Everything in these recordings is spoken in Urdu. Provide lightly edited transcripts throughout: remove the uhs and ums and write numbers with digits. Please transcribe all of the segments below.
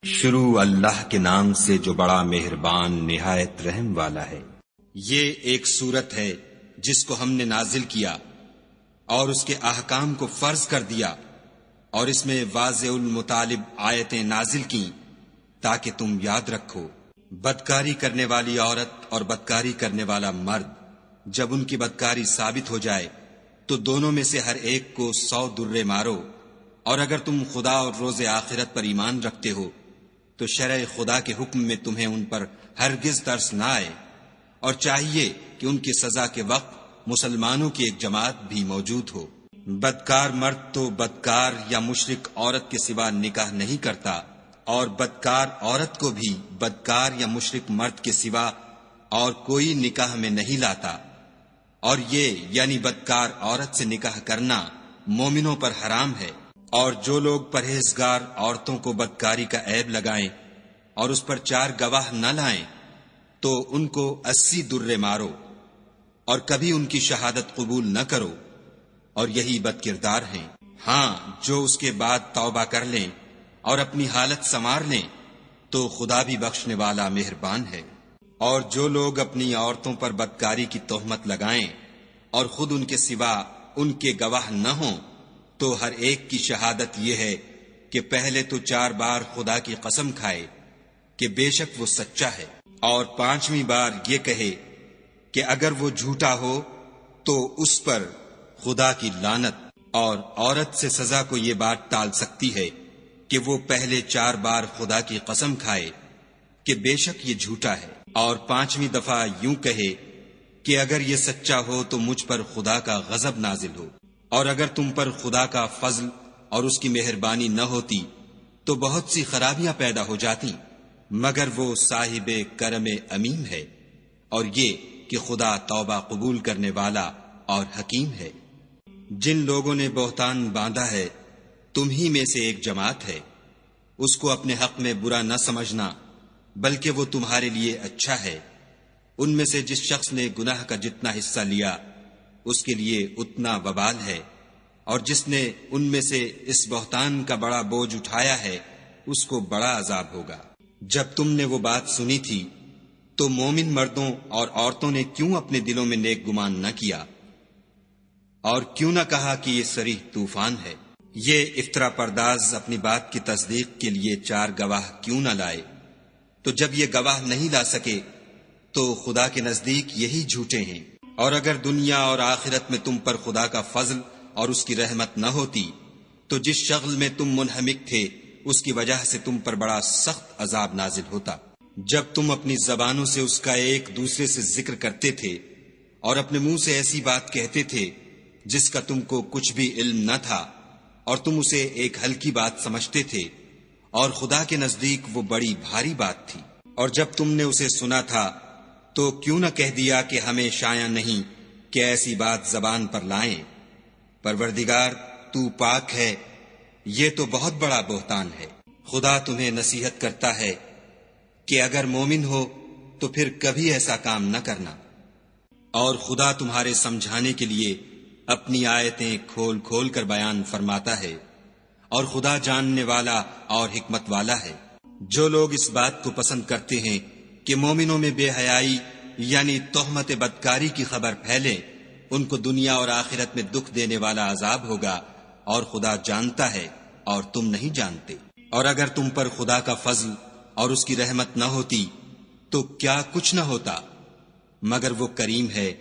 شروع اللہ کے نام سے جو بڑا مہربان نہایت رحم والا ہے۔ یہ ایک سورت ہے جس کو ہم نے نازل کیا اور اس کے احکام کو فرض کر دیا، اور اس میں واضح المطالب آیتیں نازل کیں تاکہ تم یاد رکھو۔ بدکاری کرنے والی عورت اور بدکاری کرنے والا مرد جب ان کی بدکاری ثابت ہو جائے تو دونوں میں سے ہر ایک کو 100 درے مارو، اور اگر تم خدا اور روز آخرت پر ایمان رکھتے ہو تو شرع خدا کے حکم میں تمہیں ان پر ہرگز ترس نہ آئے، اور چاہیے کہ ان کی سزا کے وقت مسلمانوں کی ایک جماعت بھی موجود ہو۔ بدکار مرد تو بدکار یا مشرک عورت کے سوا نکاح نہیں کرتا، اور بدکار عورت کو بھی بدکار یا مشرک مرد کے سوا اور کوئی نکاح میں نہیں لاتا، اور یہ یعنی بدکار عورت سے نکاح کرنا مومنوں پر حرام ہے۔ اور جو لوگ پرہیزگار عورتوں کو بدکاری کا عیب لگائیں اور اس پر 4 گواہ نہ لائیں تو ان کو 80 درے مارو، اور کبھی ان کی شہادت قبول نہ کرو، اور یہی بد کردار ہیں۔ ہاں، جو اس کے بعد توبہ کر لیں اور اپنی حالت سنوار لیں تو خدا بھی بخشنے والا مہربان ہے۔ اور جو لوگ اپنی عورتوں پر بدکاری کی تہمت لگائیں اور خود ان کے سوا ان کے گواہ نہ ہوں تو ہر ایک کی شہادت یہ ہے کہ پہلے تو 4 بار خدا کی قسم کھائے کہ بے شک وہ سچا ہے، اور 5ویں بار یہ کہے کہ اگر وہ جھوٹا ہو تو اس پر خدا کی لعنت۔ اور عورت سے سزا کو یہ بات ٹال سکتی ہے کہ وہ پہلے 4 بار خدا کی قسم کھائے کہ بے شک یہ جھوٹا ہے، اور 5ویں دفعہ یوں کہے کہ اگر یہ سچا ہو تو مجھ پر خدا کا غضب نازل ہو۔ اور اگر تم پر خدا کا فضل اور اس کی مہربانی نہ ہوتی تو بہت سی خرابیاں پیدا ہو جاتی، مگر وہ صاحب کرم امیم ہے، اور یہ کہ خدا توبہ قبول کرنے والا اور حکیم ہے۔ جن لوگوں نے بہتان باندھا ہے تم ہی میں سے ایک جماعت ہے، اس کو اپنے حق میں برا نہ سمجھنا بلکہ وہ تمہارے لیے اچھا ہے۔ ان میں سے جس شخص نے گناہ کا جتنا حصہ لیا اس کے لیے اتنا وبال ہے، اور جس نے ان میں سے اس بہتان کا بڑا بوجھ اٹھایا ہے اس کو بڑا عذاب ہوگا۔ جب تم نے وہ بات سنی تھی تو مومن مردوں اور عورتوں نے کیوں اپنے دلوں میں نیک گمان نہ کیا، اور کیوں نہ کہا کہ یہ صریح طوفان ہے؟ یہ افطرا پرداز اپنی بات کی تصدیق کے لیے 4 گواہ کیوں نہ لائے؟ تو جب یہ گواہ نہیں لا سکے تو خدا کے نزدیک یہی جھوٹے ہیں۔ اور اگر دنیا اور آخرت میں تم پر خدا کا فضل اور اس کی رحمت نہ ہوتی تو جس شغل میں تم منہمک تھے اس کی وجہ سے تم پر بڑا سخت عذاب نازل ہوتا۔ جب تم اپنی زبانوں سے اس کا ایک دوسرے سے ذکر کرتے تھے اور اپنے منہ سے ایسی بات کہتے تھے جس کا تم کو کچھ بھی علم نہ تھا، اور تم اسے ایک ہلکی بات سمجھتے تھے، اور خدا کے نزدیک وہ بڑی بھاری بات تھی۔ اور جب تم نے اسے سنا تھا تو کیوں نہ کہہ دیا کہ ہمیں شایع نہیں کہ ایسی بات زبان پر لائیں؟ پروردگار تو پاک ہے، یہ تو بہت بڑا بہتان ہے۔ خدا تمہیں نصیحت کرتا ہے کہ اگر مومن ہو تو پھر کبھی ایسا کام نہ کرنا، اور خدا تمہارے سمجھانے کے لیے اپنی آیتیں کھول کھول کر بیان فرماتا ہے، اور خدا جاننے والا اور حکمت والا ہے۔ جو لوگ اس بات کو پسند کرتے ہیں کہ مومنوں میں بے حیائی یعنی تہمت بدکاری کی خبر پھیلے، ان کو دنیا اور آخرت میں دکھ دینے والا عذاب ہوگا، اور خدا جانتا ہے اور تم نہیں جانتے۔ اور اگر تم پر خدا کا فضل اور اس کی رحمت نہ ہوتی تو کیا کچھ نہ ہوتا، مگر وہ کریم ہے،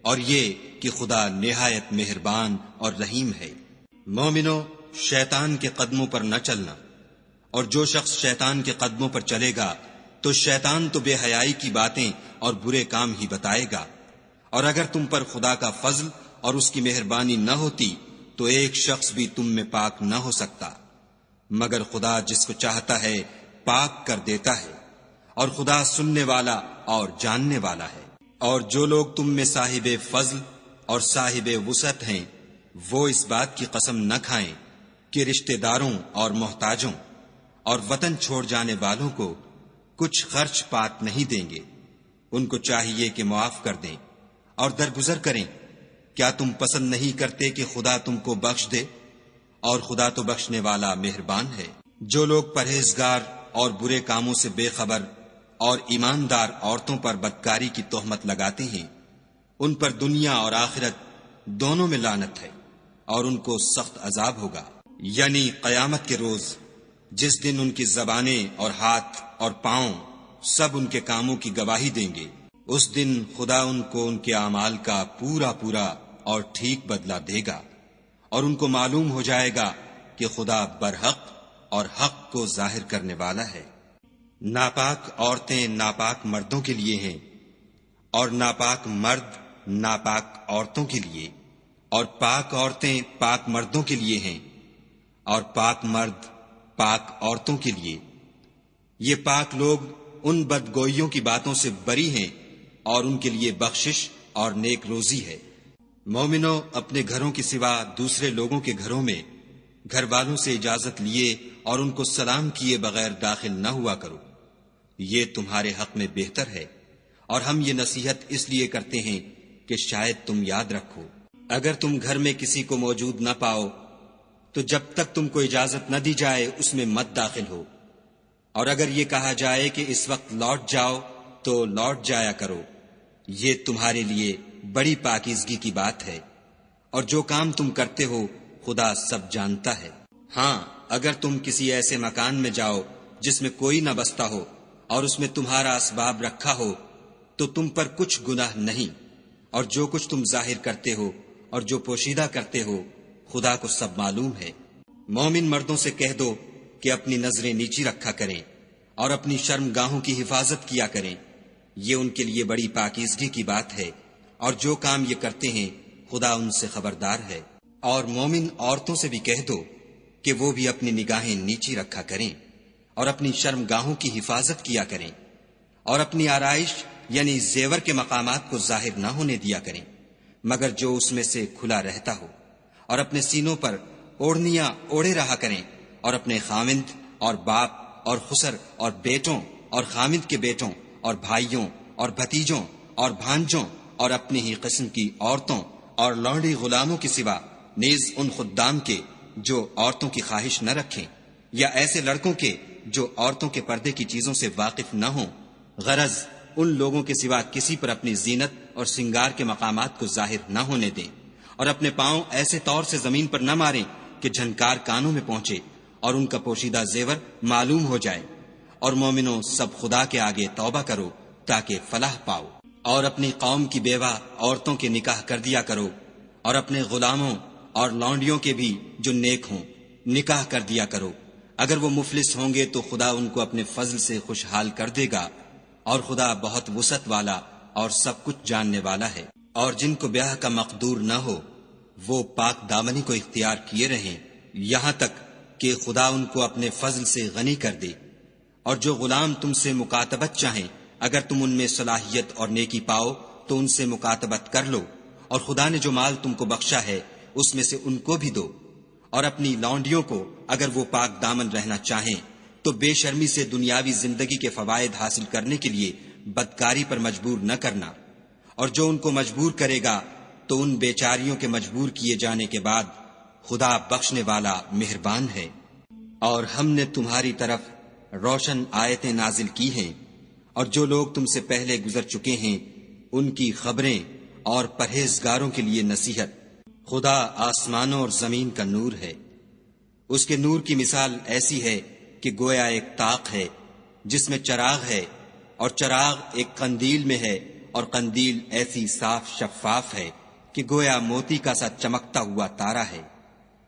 اور یہ کہ خدا نہایت مہربان اور رحیم ہے۔ مومنو، شیطان کے قدموں پر نہ چلنا، اور جو شخص شیطان کے قدموں پر چلے گا تو شیطان تو بے حیائی کی باتیں اور برے کام ہی بتائے گا۔ اور اگر تم پر خدا کا فضل اور اس کی مہربانی نہ ہوتی تو ایک شخص بھی تم میں پاک نہ ہو سکتا، مگر خدا جس کو چاہتا ہے پاک کر دیتا ہے، اور خدا سننے والا اور جاننے والا ہے۔ اور جو لوگ تم میں صاحب فضل اور صاحب وسعت ہیں وہ اس بات کی قسم نہ کھائیں کہ رشتہ داروں اور محتاجوں اور وطن چھوڑ جانے والوں کو کچھ خرچ پات نہیں دیں گے۔ ان کو چاہیے کہ معاف کر دیں اور درگزر کریں۔ کیا تم پسند نہیں کرتے کہ خدا تم کو بخش دے؟ اور خدا تو بخشنے والا مہربان ہے۔ جو لوگ پرہیزگار اور برے کاموں سے بے خبر اور ایماندار عورتوں پر بدکاری کی تہمت لگاتے ہیں، ان پر دنیا اور آخرت دونوں میں لعنت ہے اور ان کو سخت عذاب ہوگا، یعنی قیامت کے روز جس دن ان کی زبانیں اور ہاتھ اور پاؤں سب ان کے کاموں کی گواہی دیں گے۔ اس دن خدا ان کو ان کے اعمال کا پورا پورا اور ٹھیک بدلہ دے گا، اور ان کو معلوم ہو جائے گا کہ خدا برحق اور حق کو ظاہر کرنے والا ہے۔ ناپاک عورتیں ناپاک مردوں کے لیے ہیں، اور ناپاک مرد ناپاک عورتوں کے لیے، اور پاک عورتیں پاک مردوں کے لیے ہیں، اور پاک مرد پاک عورتوں کے لیے۔ یہ پاک لوگ ان بدگوئیوں کی باتوں سے بری ہیں، اور ان کے لیے بخشش اور نیک روزی ہے۔ مومنو، اپنے گھروں کے سوا دوسرے لوگوں کے گھروں میں گھر والوں سے اجازت لیے اور ان کو سلام کیے بغیر داخل نہ ہوا کرو، یہ تمہارے حق میں بہتر ہے، اور ہم یہ نصیحت اس لیے کرتے ہیں کہ شاید تم یاد رکھو۔ اگر تم گھر میں کسی کو موجود نہ پاؤ تو جب تک تم کو اجازت نہ دی جائے اس میں مت داخل ہو، اور اگر یہ کہا جائے کہ اس وقت لوٹ جاؤ تو لوٹ جایا کرو، یہ تمہارے لیے بڑی پاکیزگی کی بات ہے، اور جو کام تم کرتے ہو خدا سب جانتا ہے۔ ہاں، اگر تم کسی ایسے مکان میں جاؤ جس میں کوئی نہ بستا ہو اور اس میں تمہارا اسباب رکھا ہو تو تم پر کچھ گناہ نہیں، اور جو کچھ تم ظاہر کرتے ہو اور جو پوشیدہ کرتے ہو خدا کو سب معلوم ہے۔ مومن مردوں سے کہہ دو کہ اپنی نظریں نیچی رکھا کریں اور اپنی شرم گاہوں کی حفاظت کیا کریں، یہ ان کے لیے بڑی پاکیزگی کی بات ہے، اور جو کام یہ کرتے ہیں خدا ان سے خبردار ہے۔ اور مومن عورتوں سے بھی کہہ دو کہ وہ بھی اپنی نگاہیں نیچی رکھا کریں اور اپنی شرم گاہوں کی حفاظت کیا کریں، اور اپنی آرائش یعنی زیور کے مقامات کو ظاہر نہ ہونے دیا کریں مگر جو اس میں سے کھلا رہتا ہو، اور اپنے سینوں پر اوڑھنیاں اوڑھے رہا کریں، اور اپنے خاوند اور باپ اور خسر اور بیٹوں اور خاوند کے بیٹوں اور بھائیوں اور بھتیجوں اور بھانجوں اور اپنی ہی قسم کی عورتوں اور لونڈی غلاموں کے سوا نیز ان خدام کے جو عورتوں کی خواہش نہ رکھیں، یا ایسے لڑکوں کے جو عورتوں کے پردے کی چیزوں سے واقف نہ ہوں، غرض ان لوگوں کے سوا کسی پر اپنی زینت اور سنگار کے مقامات کو ظاہر نہ ہونے دیں، اور اپنے پاؤں ایسے طور سے زمین پر نہ ماریں کہ جھنکار کانوں میں پہنچے اور ان کا پوشیدہ زیور معلوم ہو جائے۔ اور مومنوں، سب خدا کے آگے توبہ کرو تاکہ فلاح پاؤ، اور اپنی قوم کی بیوہ عورتوں کے نکاح کر دیا کرو، اور اپنے غلاموں اور لونڈیوں کے بھی جو نیک ہوں نکاح کر دیا کرو۔ اگر وہ مفلس ہوں گے تو خدا ان کو اپنے فضل سے خوشحال کر دے گا، اور خدا بہت وسعت والا اور سب کچھ جاننے والا ہے۔ اور جن کو بیاہ کا مقدور نہ ہو وہ پاک دامنی کو اختیار کیے رہیں یہاں تک کہ خدا ان کو اپنے فضل سے غنی کر دے۔ اور جو غلام تم سے مکاتبت چاہیں، اگر تم ان میں صلاحیت اور نیکی پاؤ تو ان سے مکاتبت کر لو، اور خدا نے جو مال تم کو بخشا ہے اس میں سے ان کو بھی دو۔ اور اپنی لونڈیوں کو اگر وہ پاک دامن رہنا چاہیں تو بے شرمی سے دنیاوی زندگی کے فوائد حاصل کرنے کے لیے بدکاری پر مجبور نہ کرنا، اور جو ان کو مجبور کرے گا تو ان بیچاریوں کے مجبور کیے جانے کے بعد خدا بخشنے والا مہربان ہے۔ اور ہم نے تمہاری طرف روشن آیتیں نازل کی ہیں، اور جو لوگ تم سے پہلے گزر چکے ہیں ان کی خبریں اور پرہیزگاروں کے لیے نصیحت۔ خدا آسمانوں اور زمین کا نور ہے، اس کے نور کی مثال ایسی ہے کہ گویا ایک طاق ہے جس میں چراغ ہے، اور چراغ ایک قندیل میں ہے، اور قندیل ایسی صاف شفاف ہے کہ گویا موتی کا سا چمکتا ہوا تارا ہے۔